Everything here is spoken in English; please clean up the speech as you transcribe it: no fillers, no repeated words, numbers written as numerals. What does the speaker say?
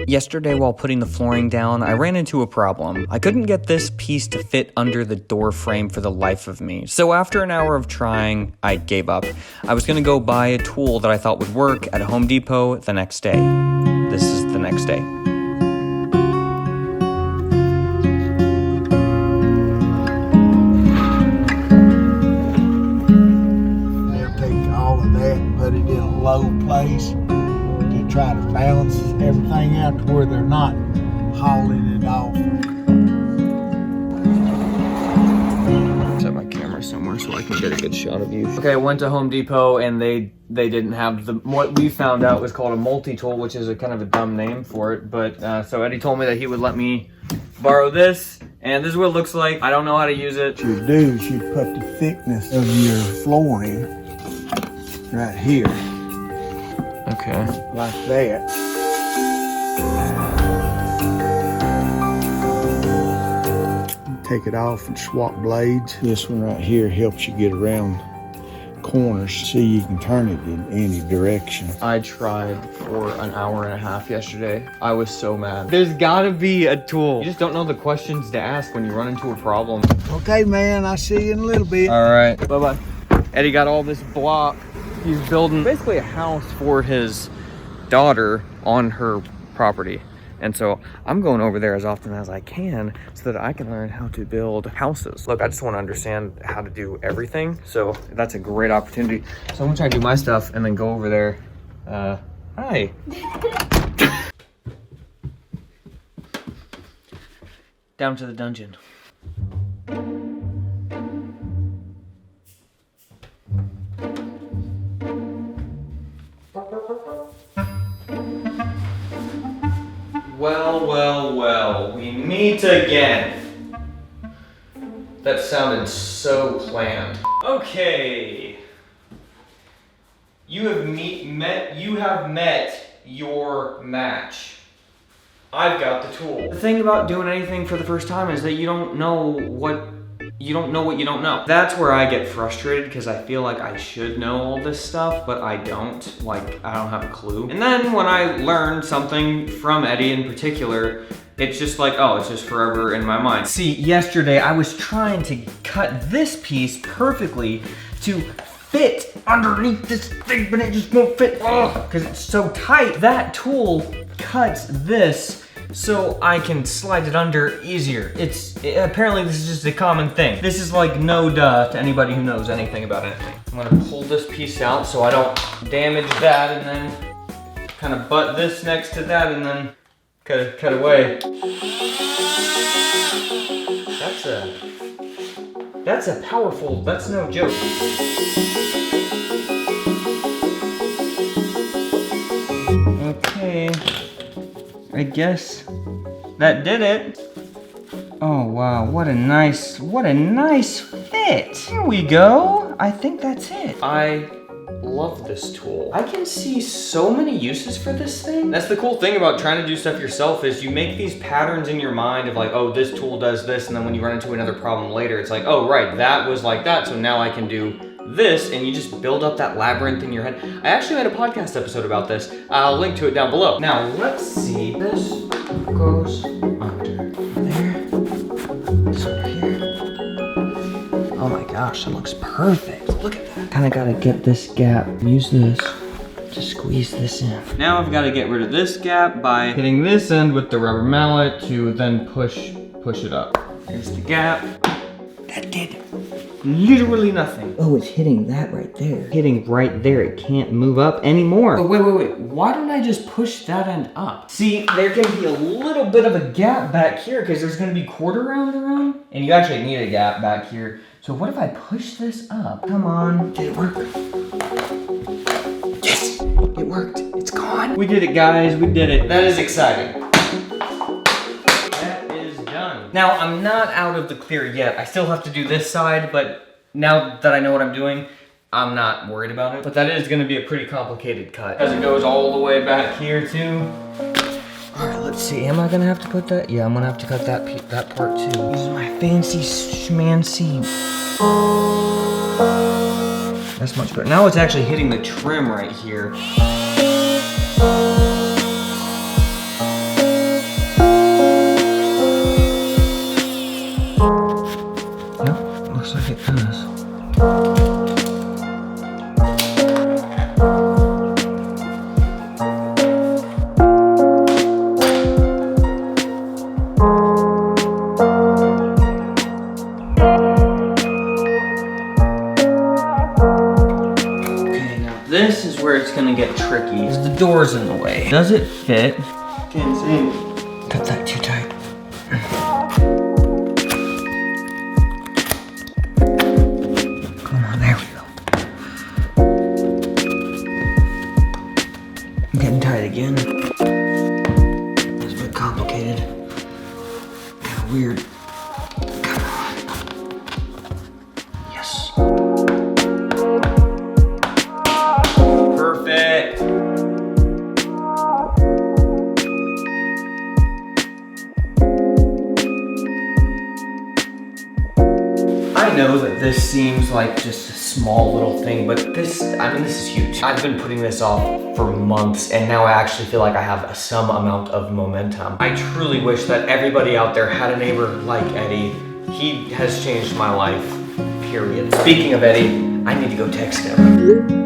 Yesterday while putting the flooring down, I ran into a problem. I couldn't get this piece to fit under the door frame for the life of me. So after an hour of trying, I gave up. I was gonna go buy a tool that I thought would work at Home Depot the next day. This is the next day. They'll take all of that and put it in a low place to try to balance everything out to where they're not hauling it off. Set my camera somewhere so I can get a good shot of you. Okay, I went to Home Depot and they didn't have what we found out was called a multi-tool, which is a kind of a dumb name for it. But so Eddie told me that he would let me borrow this, and this is what it looks like. I don't know how to use it. What you do is you put the thickness of your flooring right here. Okay. Like that. Take it off and swap blades. This one right here helps you get around corners so you can turn it in any direction. I tried for an hour and a half yesterday. I was so mad. There's gotta be a tool. You just don't know the questions to ask when you run into a problem. Okay, man, I'll see you in a little bit. All right, bye-bye. Eddie got all this block. He's building basically a house for his daughter on her property. And so I'm going over there as often as I can so that I can learn how to build houses. Look, I just want to understand how to do everything. So that's a great opportunity. So I'm gonna try to do my stuff and then go over there. Hi. Down to the dungeon. Well, we meet again. That sounded so planned. Okay. You have met your match. I've got the tool. The thing about doing anything for the first time is that you don't know what you don't know. That's where I get frustrated because I feel like I should know all this stuff, but I don't. Like, I don't have a clue. And then when I learn something from Eddie in particular, it's just like, oh, it's just forever in my mind. See, yesterday I was trying to cut this piece perfectly to fit underneath this thing, but it just won't fit because it's so tight. That tool cuts this so I can slide it under easier. Apparently this is just a common thing. This is like no duh to anybody who knows anything about anything. I'm gonna pull this piece out so I don't damage that, and then kind of butt this next to that, and then cut away. That's a powerful, that's no joke. Okay. I guess that did it. Oh wow, what a nice fit. Here we go. I think that's it. I love this tool. I can see so many uses for this thing. That's the cool thing about trying to do stuff yourself is you make these patterns in your mind of like, oh, this tool does this, and then when you run into another problem later, it's like, oh right, that was like that, so now I can do this, and you just build up that labyrinth in your head. I actually made a podcast episode about this. I'll link to it down below. Now, let's see. This goes under there. This over here. Oh my gosh, that looks perfect. Look at that. Kinda gotta get this gap. Use this to squeeze this in. Now I've gotta get rid of this gap by hitting this end with the rubber mallet to then push it up. Here's the gap. That did literally nothing. Oh, it's hitting that right there. Hitting right there. It can't move up anymore. Oh, wait. Why don't I just push that end up? See, there can be a little bit of a gap back here because there's going to be quarter round around. And you actually need a gap back here. So what if I push this up? Come on. Did it work? Yes, it worked. It's gone. We did it, guys. We did it. That is exciting. Now, I'm not out of the clear yet. I still have to do this side, but now that I know what I'm doing, I'm not worried about it. But that is gonna be a pretty complicated cut because it goes all the way back here too. All right, let's see. Am I gonna have to put that? Yeah, I'm gonna have to cut that part too. This is my fancy schmancy. That's much better. Now it's actually hitting the trim right here. door's in the way. Does it fit? Can't see. Cut that too tight. Come on, there we go. I'm getting tight again. It's a bit complicated. Kind of weird. Come on. Yes. Perfect. I know that this seems like just a small little thing, but this is huge. I've been putting this off for months, and now I actually feel like I have some amount of momentum. I truly wish that everybody out there had a neighbor like Eddie. He has changed my life, period. Speaking of Eddie, I need to go text him.